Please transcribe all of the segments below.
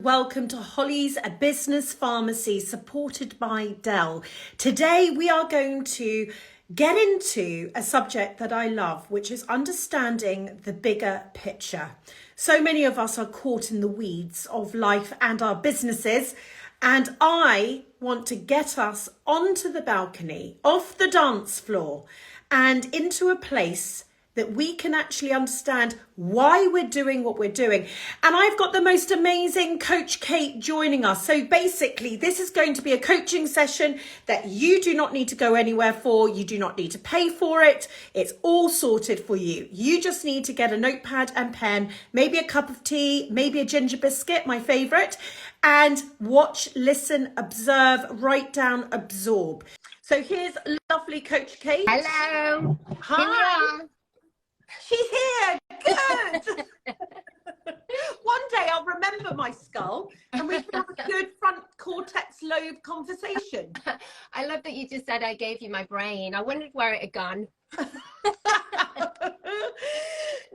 Welcome to Holly's Business Pharmacy, supported by Dell. Today we are going to get into a subject that I love, which is understanding the bigger picture. So many of us are caught in the weeds of life and our businesses, and I want to get us onto the balcony, off the dance floor, and into a place that we can actually understand why we're doing what we're doing. And I've got the most amazing Coach Kate joining us. So basically, this is going to be a coaching session that you do not need to go anywhere for. You do not need to pay for it. It's all sorted for you. You just need to get a notepad and pen, maybe a cup of tea, maybe a ginger biscuit, my favorite, and watch, listen, observe, write down, absorb. So here's lovely Coach Kate. Hello. Hi. She's here. Good. One day I'll remember my skull and we can have a good front cortex lobe conversation. I love that you just said I gave you my brain. I wondered where it had gone.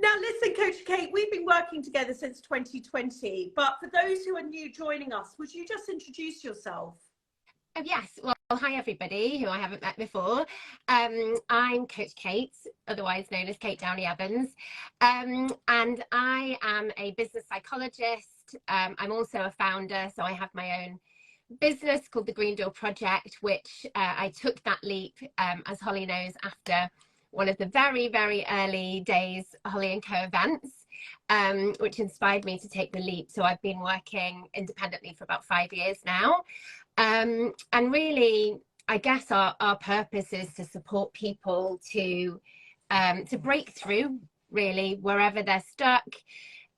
Now listen, Coach Kate, we've been working together since 2020, but for those who are new joining us, would you just introduce yourself? Yes, well, hi everybody who I haven't met before. I'm Coach Kate, otherwise known as Kate Downey-Evans, and I am a business psychologist. I'm also a founder, so I have my own business called the Green Door Project, which I took that leap, as Holly knows, after one of the very, very early days Holly & Co events, which inspired me to take the leap. So I've been working independently for about 5 years now. And really, I guess our purpose is to support people to break through, really, wherever they're stuck,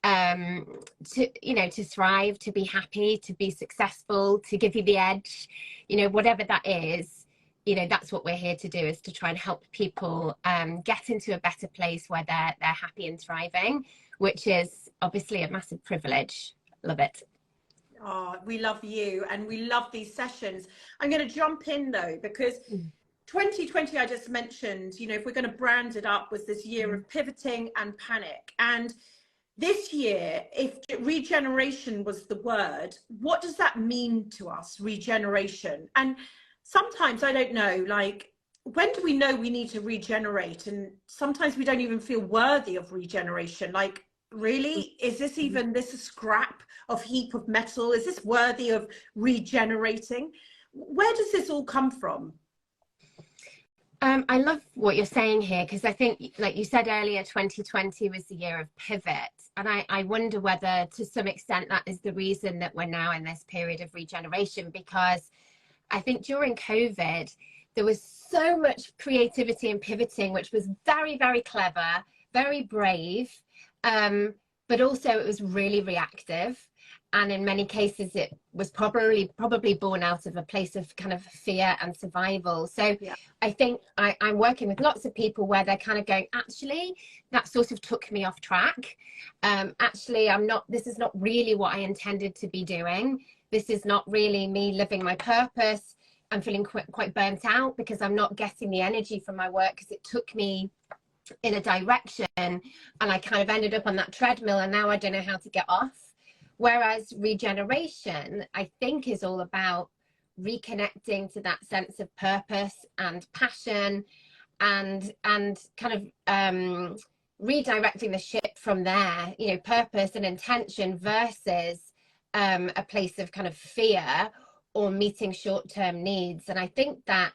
to thrive, to be happy, to be successful, to give you the edge, whatever that is, that's what we're here to do, is to try and help people get into a better place where they're happy and thriving, which is obviously a massive privilege. Love it. Oh, we love you and we love these sessions. I'm going to jump in though, because 2020, I just mentioned, if we're going to brand it up, was this year of pivoting and panic. And this year, if regeneration was the word, what does that mean to us, regeneration? And sometimes I don't know, like, when do we know we need to regenerate? And sometimes we don't even feel worthy of regeneration. Like, really, is this even this a scrap of heap of metal? Is this worthy of regenerating? Where does this all come from? I love what you're saying here, because I think, like you said earlier, 2020 was the year of pivot. And I wonder whether to some extent that is the reason that we're now in this period of regeneration, because I think during COVID, there was so much creativity and pivoting, which was very, very clever, very brave. But also it was really reactive, and in many cases it was probably born out of a place of kind of fear and survival. So yeah. I think I'm working with lots of people where they're kind of going, actually that sort of took me off track. Actually this is not really what I intended to be doing. This is not really me living my purpose. I'm feeling quite burnt out because I'm not getting the energy from my work, because it took me in a direction and I kind of ended up on that treadmill and now I don't know how to get off. Whereas regeneration, I think, is all about reconnecting to that sense of purpose and passion, and kind of redirecting the ship from there, purpose and intention versus a place of kind of fear or meeting short-term needs. And I think that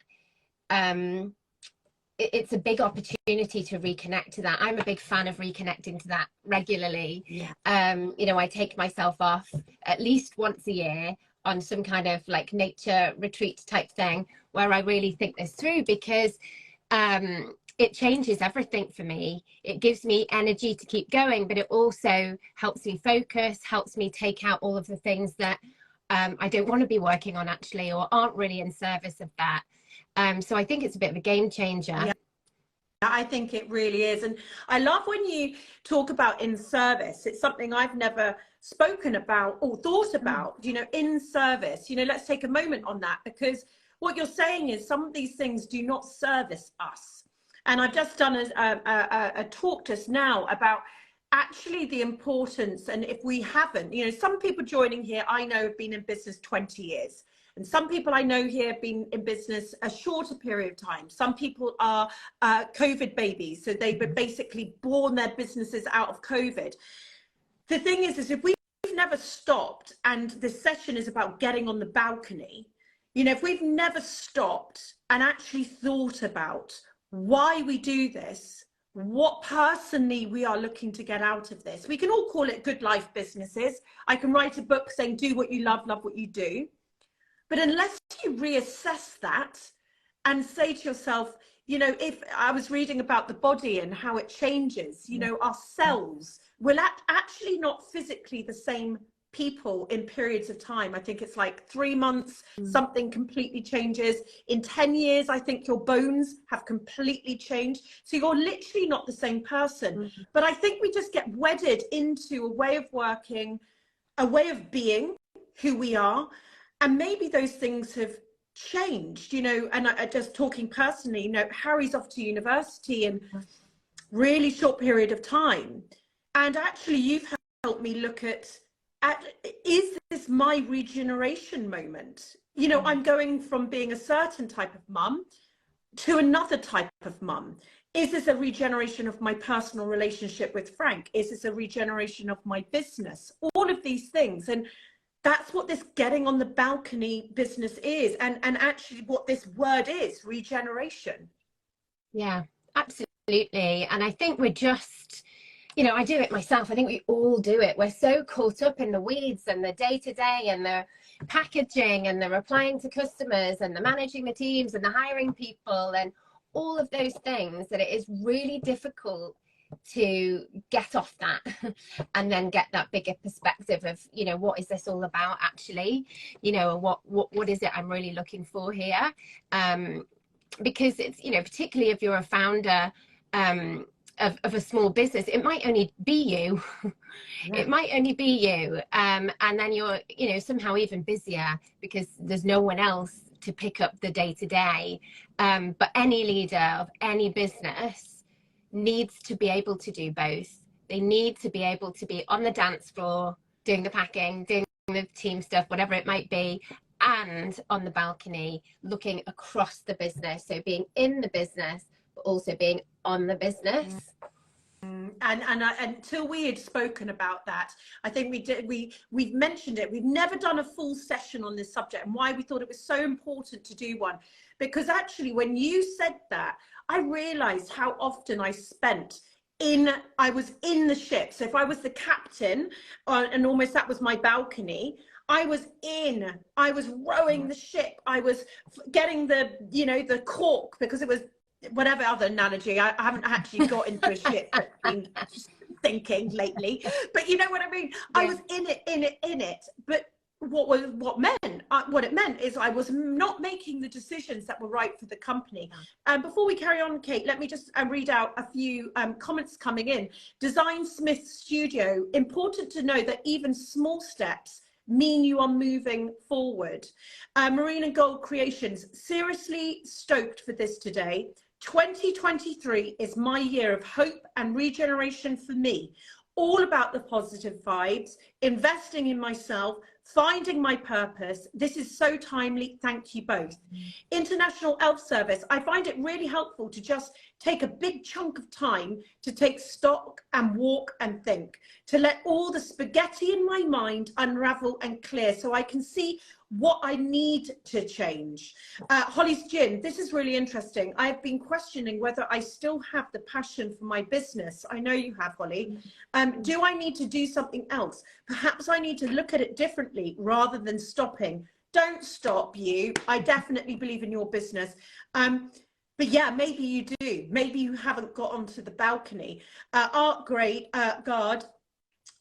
it's a big opportunity to reconnect to that. I'm a big fan of reconnecting to that regularly. Yeah. I take myself off at least once a year on some kind of like nature retreat type thing where I really think this through, because it changes everything for me. It gives me energy to keep going, but it also helps me focus, helps me take out all of the things that I don't want to be working on actually, or aren't really in service of that. So I think it's a bit of a game changer. Yeah, I think it really is. And I love when you talk about in service. It's something I've never spoken about or thought about, in service. Let's take a moment on that, because what you're saying is some of these things do not service us. And I've just done a talk just now about actually the importance, and if we haven't, you know, some people joining here I know have been in business 20 years. And some people I know here have been in business a shorter period of time. Some people are COVID babies, so they've basically born their businesses out of COVID. The thing is if we've never stopped, and this session is about getting on the balcony, you know, if we've never stopped and actually thought about why we do this, what personally we are looking to get out of this. We can all call it good life businesses. I can write a book saying, do what you love what you do. But unless you reassess that and say to yourself, you know, if I was reading about the body and how it changes, you know, our cells will actually not physically the same people in periods of time. I think it's like 3 months, something completely changes. In 10 years, I think your bones have completely changed. So you're literally not the same person. But I think we just get wedded into a way of working, a way of being who we are. And maybe those things have changed, you know, and I just talking personally, you know, Harry's off to university in really short period of time. And actually you've helped me look at is this my regeneration moment? You know, I'm going from being a certain type of mum to another type of mum. Is this a regeneration of my personal relationship with Frank? Is this a regeneration of my business? All of these things. And that's what this getting on the balcony business is, and actually what this word is, regeneration. Yeah, absolutely. And I think we're just, you know, I do it myself. I think we all do it. We're so caught up in the weeds and the day-to-day and the packaging and the replying to customers and the managing the teams and the hiring people and all of those things that it is really difficult to get off that and then get that bigger perspective of, you know, what is this all about actually, you know, what is it I'm really looking for here, because it's, you know, particularly if you're a founder of a small business, it might only be you. It might only be you, and then you're, you know, somehow even busier because there's no one else to pick up the day-to-day. But any leader of any business needs to be able to do both. They need to be able to be on the dance floor, doing the packing, doing the team stuff, whatever it might be, and on the balcony, looking across the business. So being in the business, but also being on the business. And until we had spoken about that, I think we've mentioned it. We've never done a full session on this subject, and why we thought it was so important to do one. Because actually, when you said that, I realized how often I spent I was in the ship. So if I was the captain, and almost that was my balcony, I was rowing the ship. I was getting the, you know, the cork, because it was, whatever other analogy, I haven't actually got into a ship. I've been thinking lately, but you know what I mean? Yeah. I was in it. But what it meant is I was not making the decisions that were right for the company. Before we carry on, Kate, let me just read out a few comments coming in. Design Smith Studio, important to know that even small steps mean you are moving forward. Marine and Gold Creations, seriously stoked for this today. 2023 is my year of hope and regeneration for me. All about the positive vibes, investing in myself, finding my purpose. This is so timely. Thank you both. International Elf Service. I find it really helpful to just take a big chunk of time to take stock and walk and think, to let all the spaghetti in my mind unravel and clear so I can see what I need to change. Holly's Gin, this is really interesting. I've been questioning whether I still have the passion for my business. I know you have, Holly. Do I need to do something else? Perhaps I need to look at it differently rather than stopping. Don't stop, you. I definitely believe in your business. But yeah, maybe you do. Maybe you haven't got onto the balcony. Art Great Guard.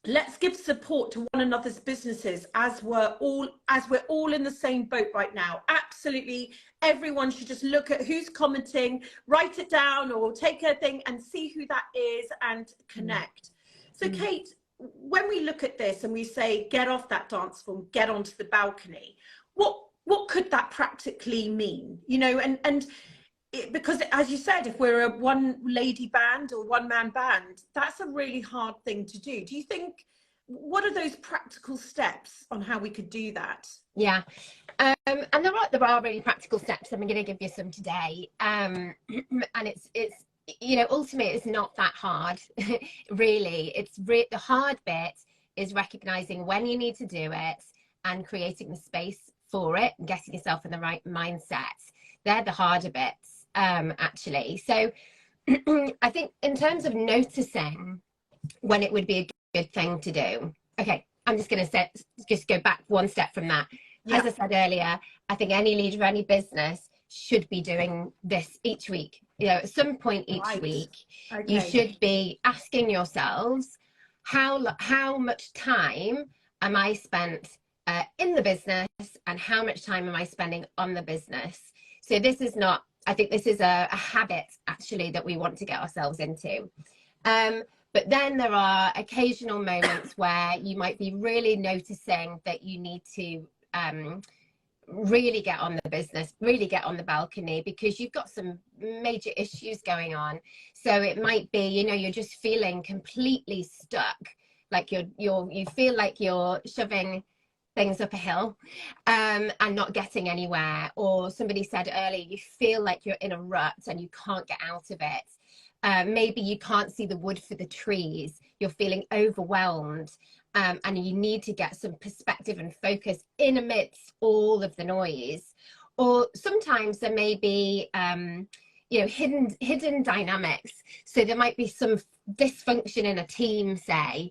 Let's give support to one another's businesses as we're all in the same boat right now. Absolutely, everyone should just look at who's commenting, write it down, or take a thing and see who that is and connect. So, Kate, when we look at this and we say get off that dance floor, get onto the balcony, what could that practically mean? You know, and because as you said, if we're a one lady band or one man band, that's a really hard thing to do. Do you think, what are those practical steps on how we could do that? Yeah. And there are really practical steps. I'm going to give you some today. And it's ultimately it's not that hard, really. The hard bit is recognizing when you need to do it and creating the space for it and getting yourself in the right mindset. They're the harder bits, actually. So I think in terms of noticing when it would be a good thing to do. Okay, I'm just going to just go back one step from that. Yeah. As I said earlier, I think any leader of any business should be doing this each week. At some point each week, you should be asking yourselves, how much time am I spent in the business, and how much time am I spending on the business? So this is not, I think this is a habit actually that we want to get ourselves into. But then there are occasional moments where you might be really noticing that you need to really get on the business, really get on the balcony, because you've got some major issues going on. So it might be, you're just feeling completely stuck, like you feel like you're shoving things up a hill and not getting anywhere. Or somebody said earlier, you feel like you're in a rut and you can't get out of it. Maybe you can't see the wood for the trees. You're feeling overwhelmed, and you need to get some perspective and focus in amidst all of the noise. Or sometimes there may be hidden dynamics. So there might be some dysfunction in a team, say,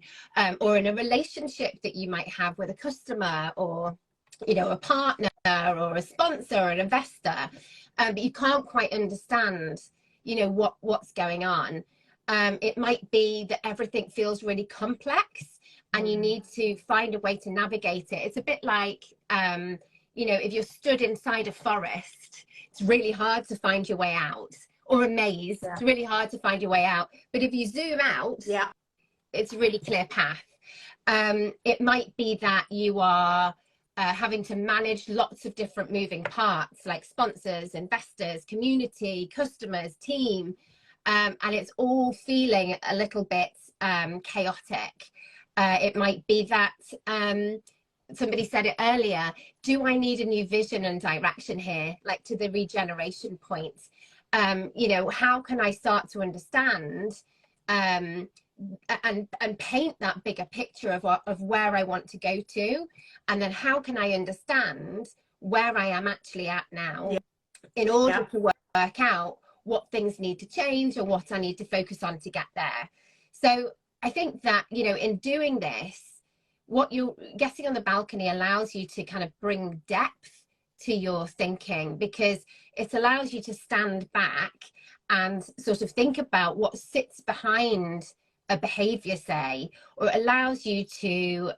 or in a relationship that you might have with a customer, or a partner, or a sponsor, or an investor, but you can't quite understand what's going on. It might be that everything feels really complex and you need to find a way to navigate it. It's a bit like if you're stood inside a forest, it's really hard to find your way out, or a maze. It's really hard to find your way out, but if you zoom out, it's a really clear path. It might be that you are having to manage lots of different moving parts, like sponsors, investors, community, customers, team, and it's all feeling a little bit chaotic. It might be that somebody said it earlier, do I need a new vision and direction here, like to the regeneration point? How can I start to understand and paint that bigger picture of where I want to go to, and then how can I understand where I am actually at now in order to work out what things need to change or what I need to focus on to get there. So I think that, in doing this, what you're getting on the balcony allows you to kind of bring depth to your thinking, because it allows you to stand back and sort of think about what sits behind a behavior, say, or it allows you to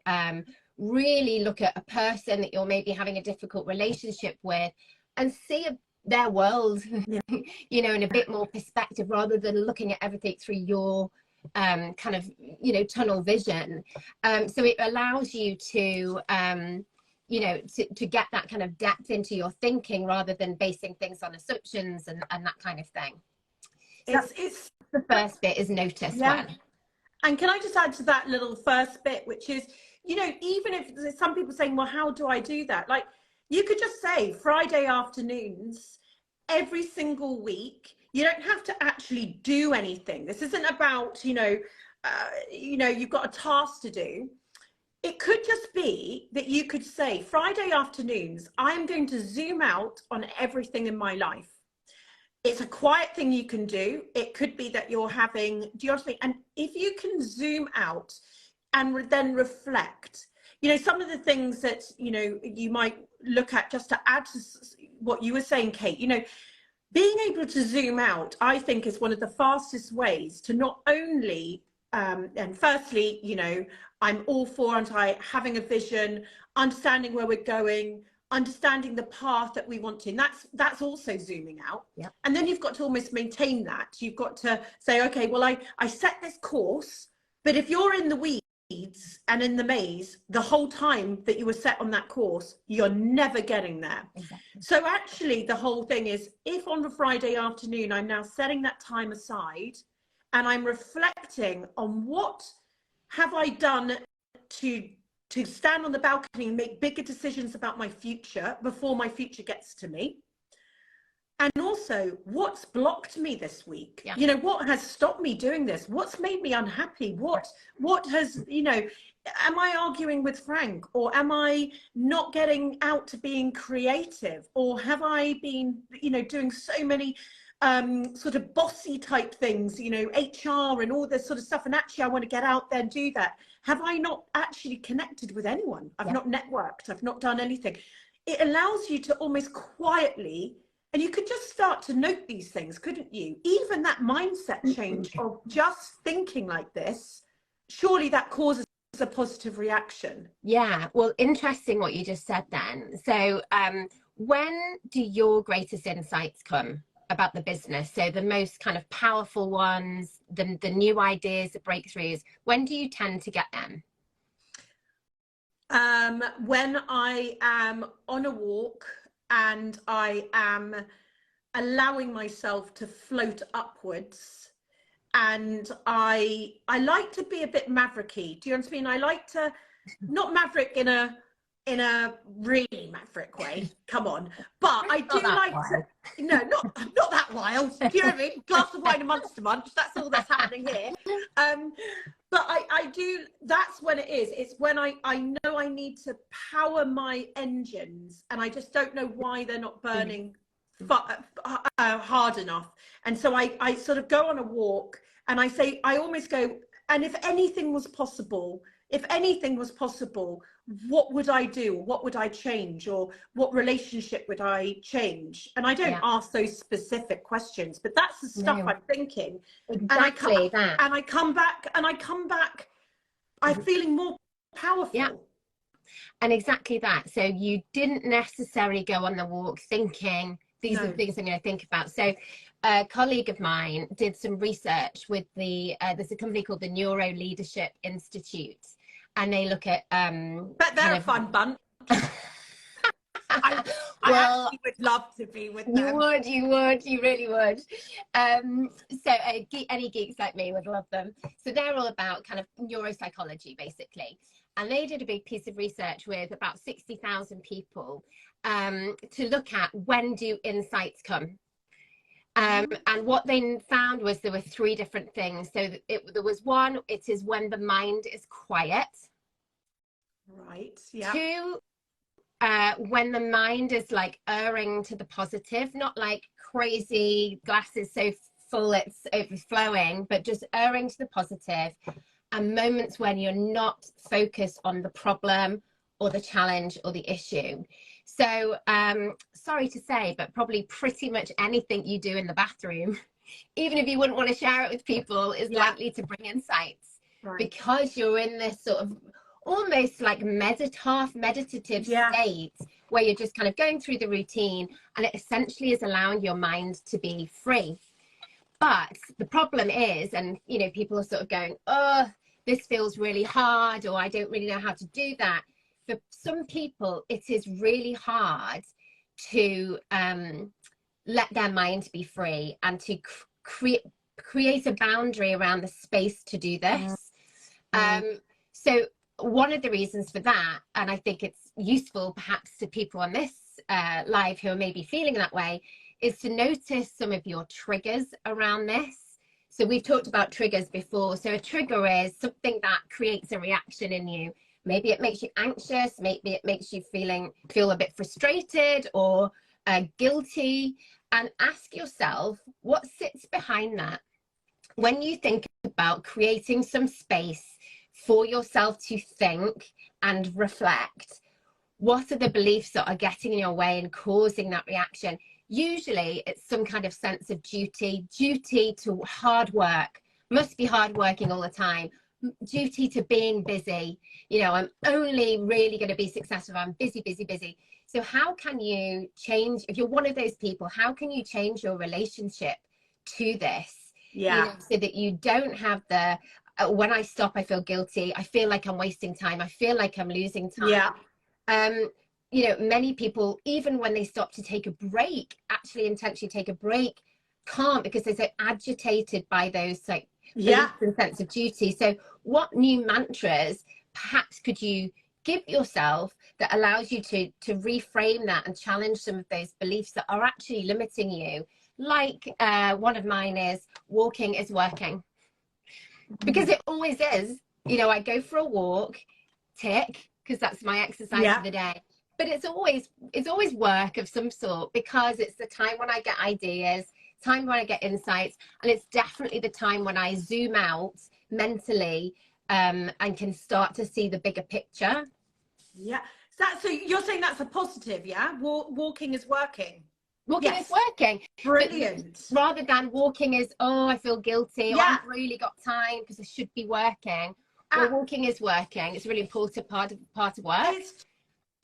really look at a person that you're maybe having a difficult relationship with and see their world, in a bit more perspective, rather than looking at everything through your kind of, tunnel vision. So it allows you to, to get that kind of depth into your thinking, rather than basing things on assumptions and that kind of thing. It's the first bit is notice when. And can I just add to that little first bit, which is, even if there's some people saying, well, how do I do that? Like, you could just say Friday afternoons every single week. You don't have to actually do anything. This isn't about, you've got a task to do. It could just be that you could say Friday afternoons, I'm going to zoom out on everything in my life. It's a quiet thing you can do. It could be that you're having, do you know what I mean? And if you can zoom out and then reflect, some of the things that, you might look at, just to add to what you were saying, Kate, being able to zoom out, I think, is one of the fastest ways to not only, and firstly, I'm all for having a vision, understanding where we're going, understanding the path that we want to. And that's also zooming out. And then you've got to almost maintain that. You've got to say, okay, well, I set this course, but if you're in the weeds and in the maze the whole time that you were set on that course, you're never getting there. So actually the whole thing is, if on a Friday afternoon I'm now setting that time aside and I'm reflecting on what have I done to stand on the balcony and make bigger decisions about my future before my future gets to me. And also, what's blocked me this week? Yeah. You know, what has stopped me doing this? What's made me unhappy? What has, you know, am I arguing with Frank, or am I not getting out to being creative, or have I been, you know, doing so many sort of bossy type things, you know, HR and all this sort of stuff, and actually I want to get out there and do that. Have I not actually connected with anyone? I've not networked. I've not done anything. It allows you to almost quietly, and you could just start to note these things, couldn't you? Even that mindset change of just thinking like this, surely that causes a positive reaction. Yeah, well, interesting what you just said then. So when do your greatest insights come about the business? So the most kind of powerful ones, the new ideas, the breakthroughs, when do you tend to get them? When I am on a walk and I am allowing myself to float upwards, and I like to be a bit mavericky. Do you know what I mean? I like to, not maverick in a really maverick way, come on, but I do like to, no, not that wild. Do you know what I mean? Glass of wine and monster munch, that's all that's happening here. But I do, that's when it is. It's when I know I need to power my engines, and I just don't know why they're not burning hard enough. And so I sort of go on a walk, and I almost go, and if anything was possible, what would I do? What would I change? Or what relationship would I change? And I don't ask those specific questions, but that's the stuff I'm thinking. Exactly that. And I come back, I'm feeling more powerful. Yeah. And exactly that. So you didn't necessarily go on the walk thinking, these are the things I'm going to think about. So a colleague of mine did some research with there's a company called the Neuro Leadership Institute, and they look at but they're a fun bunch. I actually would love to be with them. You really would. So any geeks like me would love them. So they're all about kind of neuropsychology, basically. And they did a big piece of research with about 60,000 people to look at, when do insights come? And what they found was there were three different things. So there was one, it is when the mind is quiet. Right, yeah. Two, when the mind is like erring to the positive, not like crazy glasses so full it's overflowing, but just erring to the positive. And moments when you're not focused on the problem or the challenge or the issue. So sorry to say, but probably pretty much anything you do in the bathroom, even if you wouldn't want to share it with people, is likely to bring insights, because you're in this sort of almost like meditative state where you're just kind of going through the routine, and it essentially is allowing your mind to be free. But the problem is, and you know, people are sort of going, oh, this feels really hard, or I don't really know how to do that. For some people, it is really hard to let their mind be free and to create a boundary around the space to do this. So one of the reasons for that, and I think it's useful perhaps to people on this live who are maybe feeling that way, is to notice some of your triggers around this. So we've talked about triggers before. So a trigger is something that creates a reaction in you. Maybe it makes you anxious, maybe it makes you feel a bit frustrated or guilty, and ask yourself what sits behind that. When you think about creating some space for yourself to think and reflect, what are the beliefs that are getting in your way and causing that reaction? Usually it's some kind of sense of duty to hard work, must be hardworking all the time, duty to being busy. You know, I'm only really going to be successful if I'm busy. So how can you change, if you're one of those people, how can you change your relationship to this? You know, so that you don't have the, when I stop, I feel guilty. I feel like I'm wasting time. I feel like I'm losing time. you know, many people, even when they stop to take a break, actually intentionally take a break, can't, because they're so agitated by those like beliefs and sense of duty. So what new mantras perhaps could you give yourself that allows you to reframe that and challenge some of those beliefs that are actually limiting you? Like one of mine is walking is working, because it always is. You know, I go for a walk, tick, because that's my exercise of the day. But it's always work of some sort, because it's the time when I get ideas, time when I get insights, and it's definitely the time when I zoom out mentally and can start to see the bigger picture. Yeah. So you're saying that's a positive, yeah? Walking is working. Walking is working. Brilliant. But rather than walking is, oh, I feel guilty, or I haven't really got time because I should be working. Well, walking is working. It's a really important part of work. It's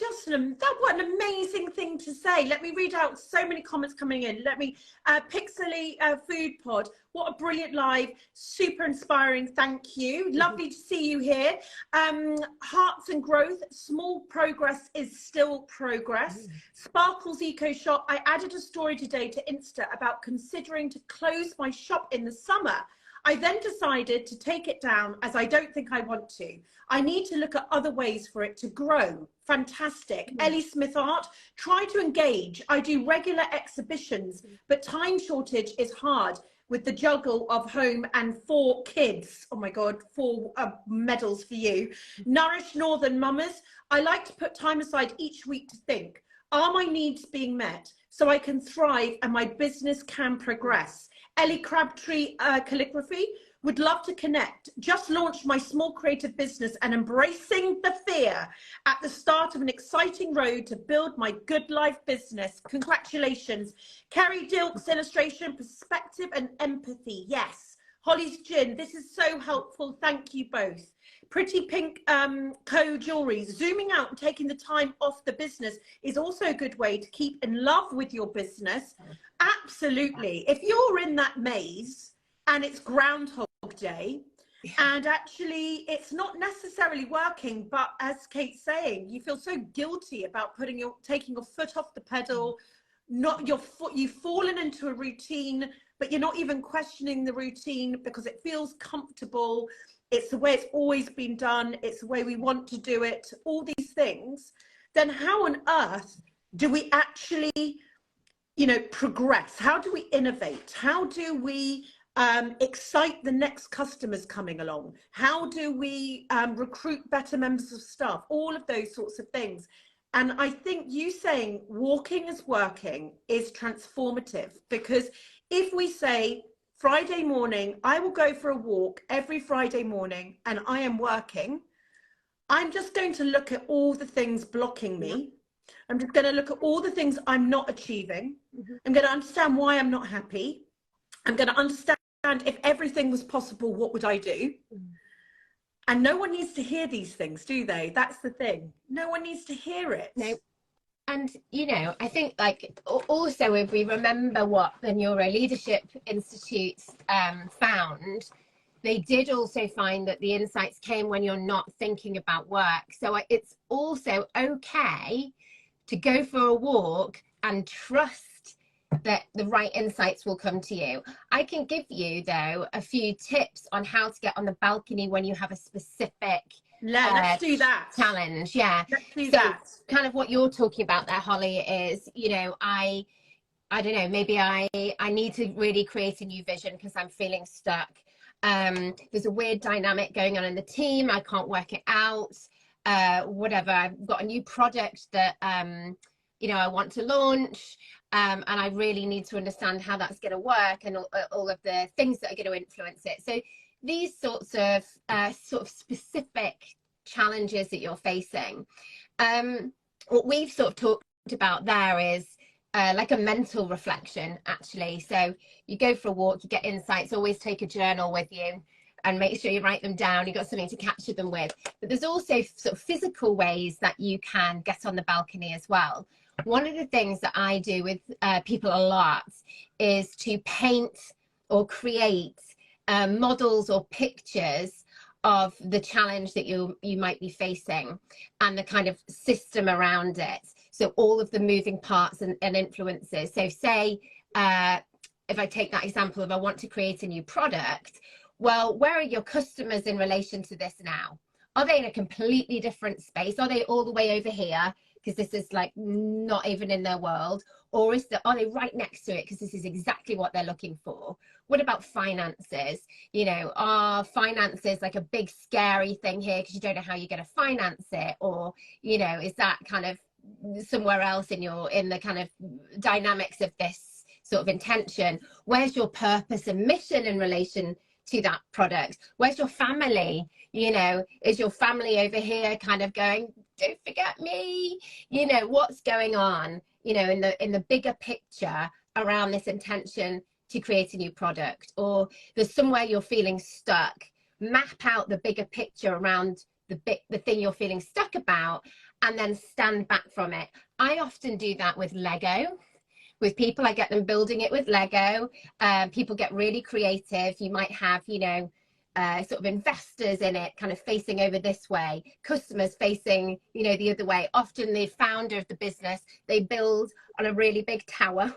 just what an amazing thing to say. Let me read out so many comments coming in. Let me Pixely Food Pod. What a brilliant live, super inspiring. Thank you. Lovely to see you here. Hearts and growth. Small progress is still progress. Sparkles Eco Shop. I added a story today to Insta about considering to close my shop in the summer. I then decided to take it down as I don't think I want to. I need to look at other ways for it to grow. Fantastic. Ellie Smith Art, try to engage. I do regular exhibitions, but time shortage is hard with the juggle of home and 4 kids. Oh my God, 4 medals for you. Nourish Northern Mamas. I like to put time aside each week to think, are my needs being met so I can thrive and my business can progress? Ellie Crabtree Calligraphy, would love to connect. Just launched my small creative business and embracing the fear at the start of an exciting road to build my good life business. Congratulations. Kerry Dilk's illustration, perspective and empathy. Yes. Holly's Gin, this is so helpful. Thank you both. Pretty Pink Co Jewelry, zooming out and taking the time off the business is also a good way to keep in love with your business. Absolutely. If you're in that maze and it's Groundhog Day and actually it's not necessarily working, but as Kate's saying, you feel so guilty about taking your foot off the pedal, you've fallen into a routine, but you're not even questioning the routine because it feels comfortable. It's the way it's always been done. It's the way we want to do it, all these things. Then how on earth do we actually, progress? How do we innovate? How do we excite the next customers coming along? How do we recruit better members of staff? All of those sorts of things. And I think you saying walking is working is transformative, because if we say Friday morning, I will go for a walk every Friday morning and I am working, I'm just going to look at all the things blocking me. I'm just going to look at all the things I'm not achieving. I'm going to understand why I'm not happy. I'm going to understand if everything was possible, what would I do? And no one needs to hear these things, do they? That's the thing. No one needs to hear it. No. And, I think also if we remember what the Neuro Leadership Institute found, they did also find that the insights came when you're not thinking about work. So it's also okay to go for a walk and trust that the right insights will come to you. I can give you, though, a few tips on how to get on the balcony when you have a specific let's do that challenge. Let's do that. Kind of what you're talking about there, Holly, is I don't know, maybe I need to really create a new vision because I'm feeling stuck. There's a weird dynamic going on in the team, I can't work it out, whatever. I've got a new product that I want to launch, and I really need to understand how that's going to work and all of the things that are going to influence it. So these sorts of specific challenges that you're facing, what we've sort of talked about there is like a mental reflection, actually. So you go for a walk, you get insights, always take a journal with you and make sure you write them down. You've got something to capture them with. But there's also sort of physical ways that you can get on the balcony as well. One of the things that I do with people a lot is to paint or create models or pictures of the challenge that you might be facing and the kind of system around it. So all of the moving parts and influences. So say, if I take that example of I want to create a new product, well, where are your customers in relation to this now? Are they in a completely different space? Are they all the way over here? Because this is like not even in their world. Or are they right next to it? Because this is exactly what they're looking for. What about finances? You know, are finances like a big scary thing here because you don't know how you're going to finance it? Or, you know, is that kind of somewhere else in the kind of dynamics of this sort of intention? Where's your purpose and mission in relation to that product? Where's your family? You know, is your family over here kind of going, don't forget me? You know, what's going on, you know, in the bigger picture around this intention to create a new product? Or there's somewhere you're feeling stuck. Map out the bigger picture around the thing you're feeling stuck about, and then stand back from it. I often do that with Lego. With people, I get them building it with Lego. People get really creative. You might have, you know, sort of investors in it kind of facing over this way, customers facing, you know, the other way. Often the founder of the business, they build on a really big tower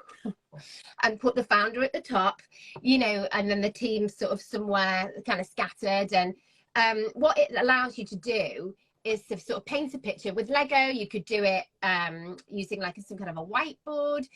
and put the founder at the top, you know, and then the team sort of somewhere kind of scattered. And what it allows you to do is to sort of paint a picture. With Lego, you could do it using like some kind of a whiteboard.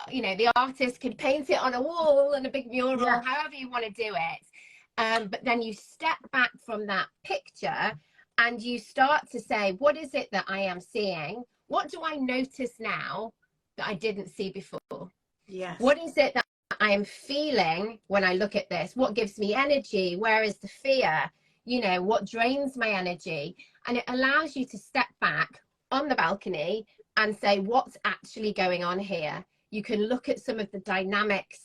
You know, the artist could paint it on a wall and a big mural, however you want to do it. But then you step back from that picture and you start to say, what is it that I am seeing? What do I notice now that I didn't see before? Yes. What is it that I am feeling when I look at this? What gives me energy? Where is the fear? You know, what drains my energy? And it allows you to step back on the balcony and say, what's actually going on here? You can look at some of the dynamics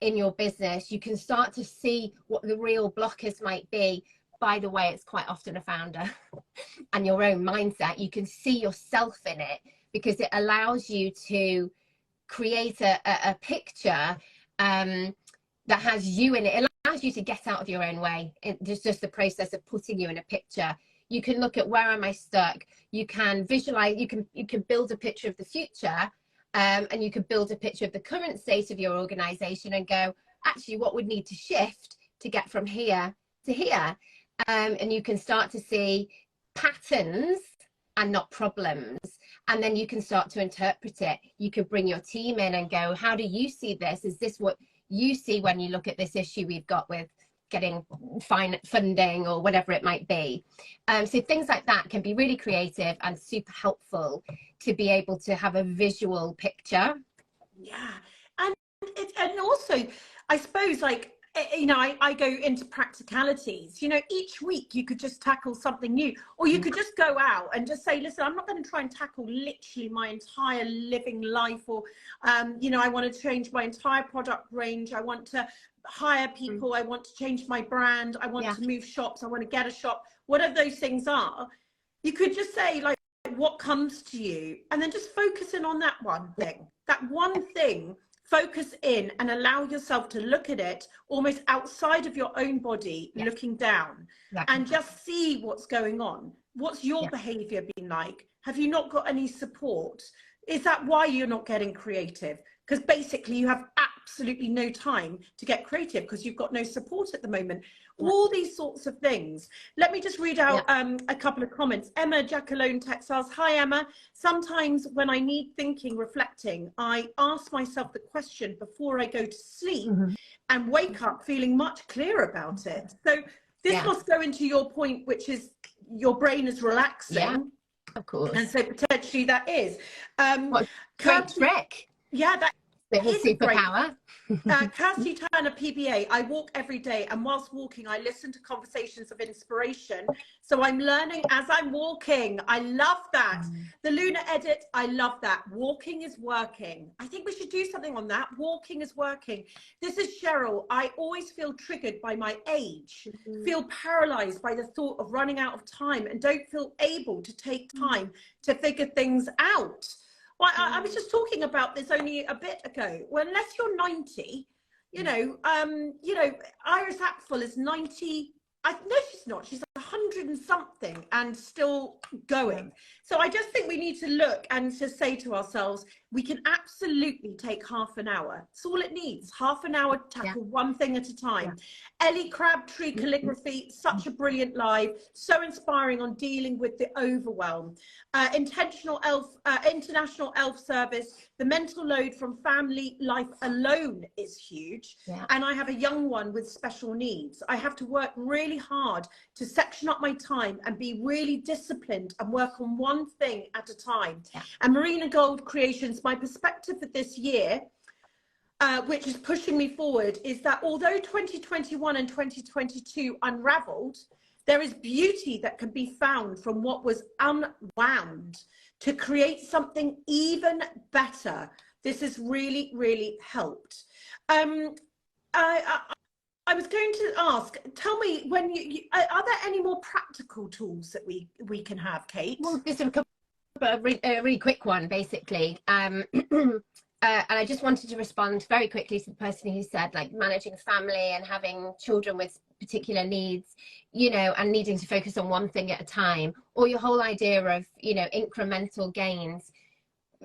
in your business. You can start to see what the real blockers might be. By the way, it's quite often a founder and your own mindset. You can see yourself in it because it allows you to create a picture that has you in it. It allows you to get out of your own way. It's just the process of putting you in a picture. You can look at, where am I stuck? You can visualize, you can build a picture of the future, and you could build a picture of the current state of your organization and go, actually, what would need to shift to get from here to here? And you can start to see patterns and not problems. And then you can start to interpret it. You could bring your team in and go, how do you see this? Is this what you see when you look at this issue we've got with getting funding or whatever it might be? So things like that can be really creative and super helpful to be able to have a visual picture. Yeah. And also, I suppose, like, you know, I go into practicalities. You know, each week you could just tackle something new, or you could just go out and just say, listen, I'm not going to try and tackle literally my entire living life, or, you know, I want to change my entire product range. I want to hire people. I want to change my brand. I want to move shops. I want to get a shop. Whatever those things are, you could just say, like, what comes to you, and then just focus in on that one thing, focus in and allow yourself to look at it almost outside of your own body, looking down, and just see what's going on. What's your behavior been like? Have you not got any support? Is that why you're not getting creative? Because basically you have absolutely no time to get creative because you've got no support at the moment. All these sorts of things. Let me just read out a couple of comments. Emma Jackalone texts us, hi Emma, sometimes when I need thinking, reflecting, I ask myself the question before I go to sleep and wake up feeling much clearer about it. So this must go into your point, which is your brain is relaxing. Yeah, of course. And so potentially that is. What a great trick. Yeah, that is a superpower. Kirsty Turner, PBA, I walk every day, and whilst walking, I listen to conversations of inspiration. So I'm learning as I'm walking. I love that. The Lunar Edit, I love that. Walking is working. I think we should do something on that. Walking is working. This is Cheryl. I always feel triggered by my age, feel paralyzed by the thought of running out of time, and don't feel able to take time to figure things out. Well, I was just talking about this only a bit ago. Well, unless you're 90, you know, Iris Apfel is 90. No, she's not. She's 100 and something and still going. So I just think we need to look and to say to ourselves, we can absolutely take half an hour. It's all it needs, half an hour to tackle one thing at a time. Ellie Crabtree Calligraphy, such a brilliant live, so inspiring on dealing with the overwhelm. International Elf Service, the mental load from family life alone is huge. And I have a young one with special needs. I have to work really hard to section up my time and be really disciplined and work on one thing at a time. And Marina Gold Creations, my perspective for this year, which is pushing me forward, is that although 2021 and 2022 unraveled, there is beauty that can be found from what was unwound to create something even better. This has really, really helped. I was going to ask, tell me, when are there any more practical tools that we can have, Kate? Well, just a really quick one, basically. And I just wanted to respond very quickly to the person who said, like, managing family and having children with particular needs, you know, and needing to focus on one thing at a time, or your whole idea of, you know, incremental gains.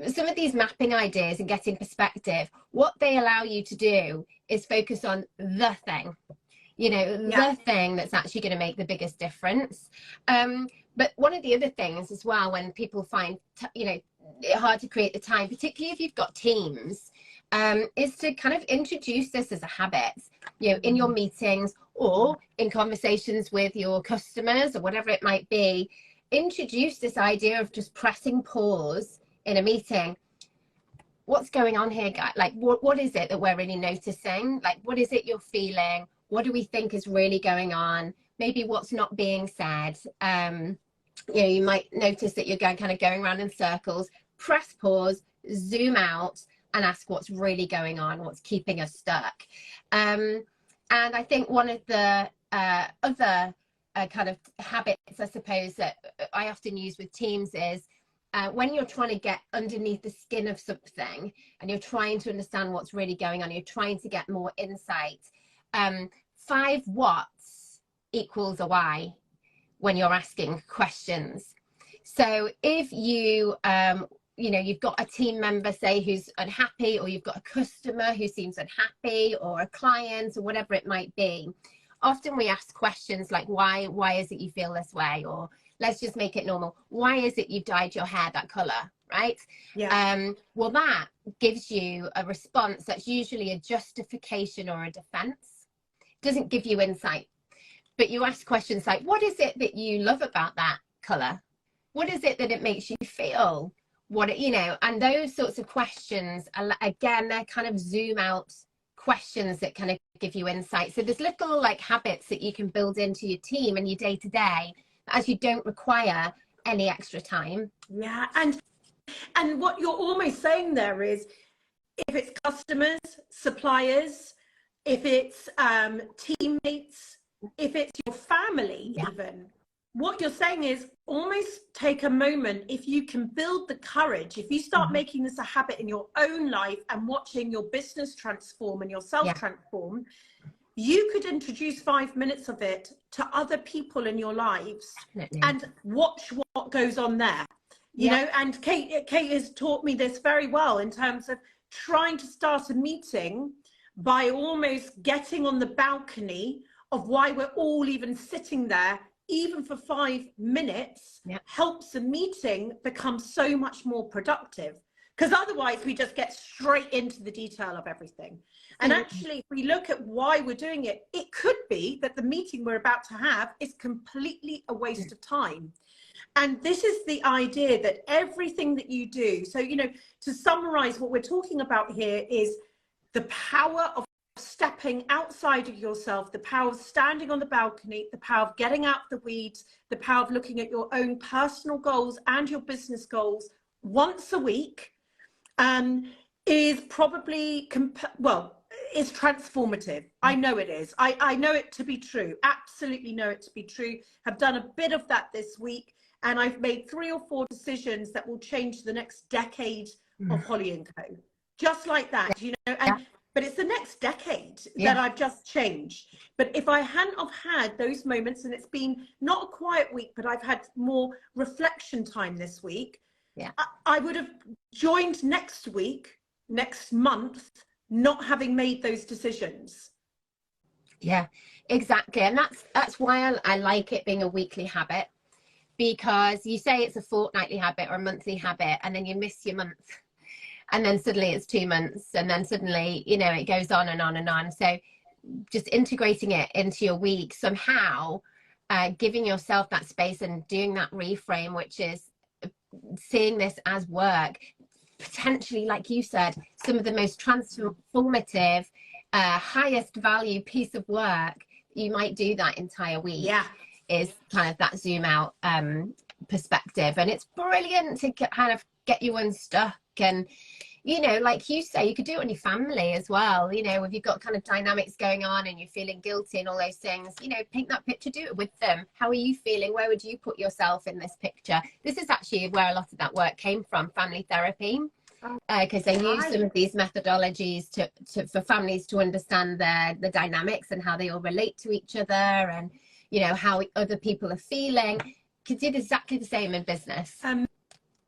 Some of these mapping ideas and getting perspective, what they allow you to do is focus on the thing, you know, the thing that's actually going to make the biggest difference. But one of the other things as well, when people find, you know, it hard to create the time, particularly if you've got teams, is to kind of introduce this as a habit, you know, in your meetings or in conversations with your customers or whatever it might be. Introduce this idea of just pressing pause in a meeting. What's going on here, guys? Like, what is it that we're really noticing? Like, what is it you're feeling? What do we think is really going on? Maybe what's not being said. You know, you might notice that you're kind of going around in circles. Press pause, zoom out, and ask what's really going on, what's keeping us stuck. And I think one of the other kind of habits, I suppose, that I often use with teams is when you're trying to get underneath the skin of something and you're trying to understand what's really going on, you're trying to get more insight. 5 whats equals a why when you're asking questions. So if you, you know, you've got a team member, say, who's unhappy, or you've got a customer who seems unhappy, or a client, or whatever it might be, often we ask questions like, why is it you feel this way? Or let's just make it normal. Why is it you've dyed your hair that color, right? Well, that gives you a response that's usually a justification or a defense. It doesn't give you insight. But you ask questions like, what is it that you love about that color? What is it that it makes you feel? What, you know, and those sorts of questions, again, they're kind of zoom out questions that kind of give you insight. So there's little like habits that you can build into your team and your day to day, as you don't require any extra time. Yeah, and what you're almost saying there is, if it's customers, suppliers, if it's teammates, if it's your family, even, what you're saying is almost take a moment. If you can build the courage, if you start making this a habit in your own life and watching your business transform and yourself transform, you could introduce 5 minutes of it to other people in your lives and watch what goes on there. You know, and Kate has taught me this very well in terms of trying to start a meeting by almost getting on the balcony of why we're all even sitting there, even for 5 minutes, helps the meeting become so much more productive. Because otherwise we just get straight into the detail of everything. And actually, if we look at why we're doing it, it could be that the meeting we're about to have is completely a waste of time. And this is the idea that everything that you do, so, you know, to summarize, what we're talking about here is the power of stepping outside of yourself, the power of standing on the balcony, the power of getting out the weeds, the power of looking at your own personal goals and your business goals once a week, is probably, is transformative. I know it is. I know it to be true. Absolutely know it to be true. Have done a bit of that this week, and I've made 3 or 4 decisions that will change the next decade of Holly & Co. Just like that, you know. And but it's the next decade Yeah. that I've just changed. But if I hadn't have had those moments, and it's been not a quiet week, but I've had more reflection time this week, Yeah. I would have joined next week, next month, not having made those decisions. Yeah, exactly. And that's why I like it being a weekly habit, because you say it's a fortnightly habit or a monthly habit, and then you miss your month, and then suddenly it's 2 months, and then suddenly, you know, it goes on and on and on. So just integrating it into your week somehow, giving yourself that space and doing that reframe, which is seeing this as work, potentially, like you said, some of the most transformative, highest value piece of work you might do that entire week. Yeah. Is kind of that zoom out perspective, and it's brilliant to kind of get you unstuck. And you know, like you say, you could do it on your family as well. You know, if you've got kind of dynamics going on and you're feeling guilty and all those things, you know, paint that picture, do it with them. How are you feeling? Where would you put yourself in this picture? This is actually where a lot of that work came from, family therapy, because they use some of these methodologies for families to understand the dynamics and how they all relate to each other, and you know, how other people are feeling. You can do exactly the same in business.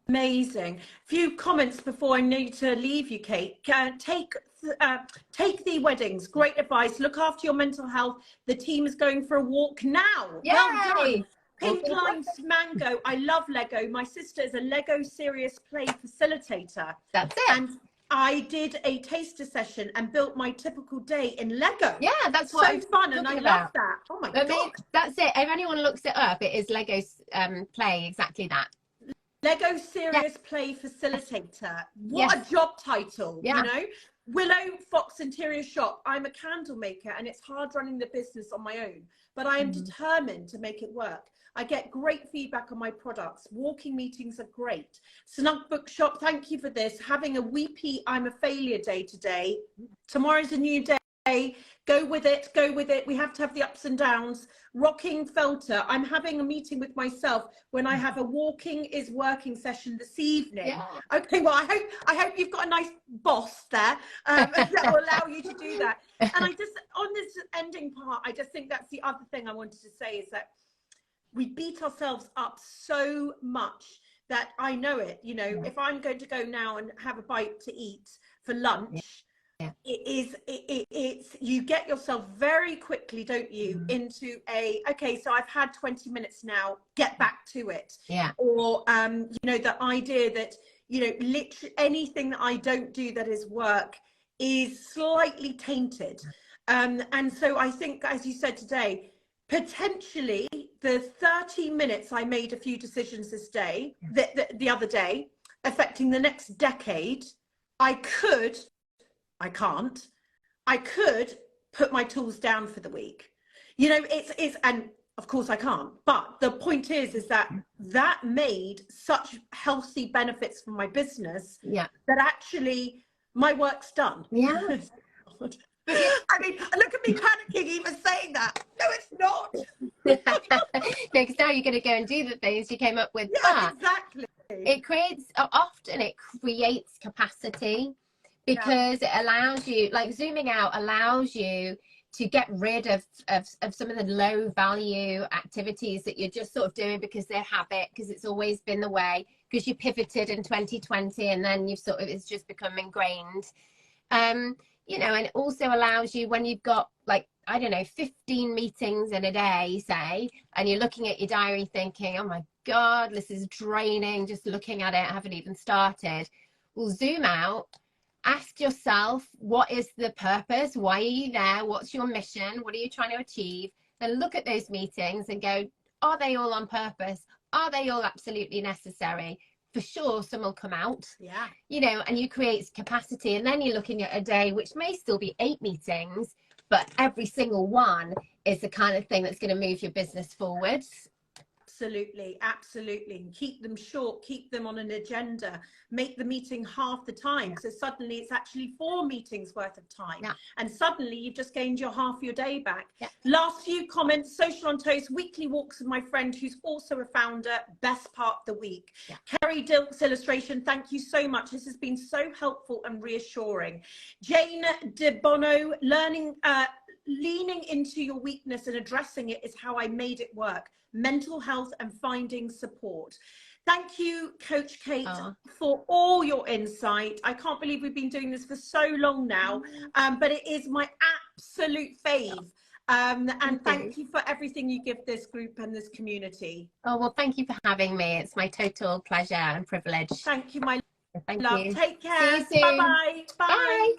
Amazing. Few comments before I need to leave you, Kate. Take the weddings. Great advice. Look after your mental health. The team is going for a walk now. Yay! Well done. Pink Lines Mango. I love Lego. My sister is a Lego serious play facilitator. That's it. And I did a taster session and built my typical day in Lego. Yeah, that's what so I'm fun, and I love that. Oh my god! That's it. If anyone looks it up, it is Lego's play, exactly that. Lego Serious Play Facilitator. What a job title, you know? Willow Fox Interior Shop. I'm a candle maker, and it's hard running the business on my own, but I am determined to make it work. I get great feedback on my products. Walking meetings are great. Snug Bookshop, thank you for this. Having a weepy I'm a failure day today. Tomorrow's a new day. Go with it, go with it. We have to have the ups and downs. Rocking Felter, I'm having a meeting with myself when I have a walking is working session this evening. Yeah. Okay, well, I hope you've got a nice boss there that will allow you to do that. And I just, on this ending part, I just think that's the other thing I wanted to say, is that we beat ourselves up so much that I know it, you know, if I'm going to go now and have a bite to eat for lunch, it's you get yourself very quickly, don't you, into okay, so I've had 20 minutes now, get back to it. Or you know, the idea that, you know, literally anything that I don't do that is work is slightly tainted. And so I think, as you said today, potentially the 30 minutes I made a few decisions this day, the other day, affecting the next decade, I could put my tools down for the week. You know, it's and of course I can't, but the point is that made such healthy benefits for my business that actually my work's done. I mean, look at me panicking even saying that. No, it's not. No, because now you're going to go and do the things you came up with. Exactly. It creates capacity, because it allows you, like zooming out allows you to get rid of some of the low value activities that you're just sort of doing because they're habit, because it's always been the way, because you pivoted in 2020 and then you've sort of, it's just become ingrained. You know, and it also allows you, when you've got like, I don't know, 15 meetings in a day, say, and you're looking at your diary thinking, oh my God, this is draining, just looking at it, I haven't even started. Well, zoom out, ask yourself, what is the purpose? Why are you there? What's your mission? What are you trying to achieve? Then look at those meetings and go, are they all on purpose? Are they all absolutely necessary? For sure, some will come out, you know, and you create capacity. And then you're looking at a day which may still be 8 meetings, but every single one is the kind of thing that's going to move your business forwards. Absolutely, absolutely. And keep them short, keep them on an agenda, make the meeting half the time. So suddenly it's actually 4 meetings worth of time. Yeah. And suddenly you've just gained your half your day back. Yeah. Last few comments, Social on Toast, weekly walks with my friend who's also a founder, best part of the week. Yeah. Kerry Dilk's illustration, thank you so much. This has been so helpful and reassuring. Jane De Bono, leaning into your weakness and addressing it is how I made it work. Mental health and finding support. Thank you, Coach Kate, for all your insight. I can't believe we've been doing this for so long now, but it is my absolute fave. And thank you for everything you give this group and this community. Oh, well, thank you for having me. It's my total pleasure and privilege. Thank you, my Thank love. you. Take care. See you soon. Bye-bye. Bye. Bye.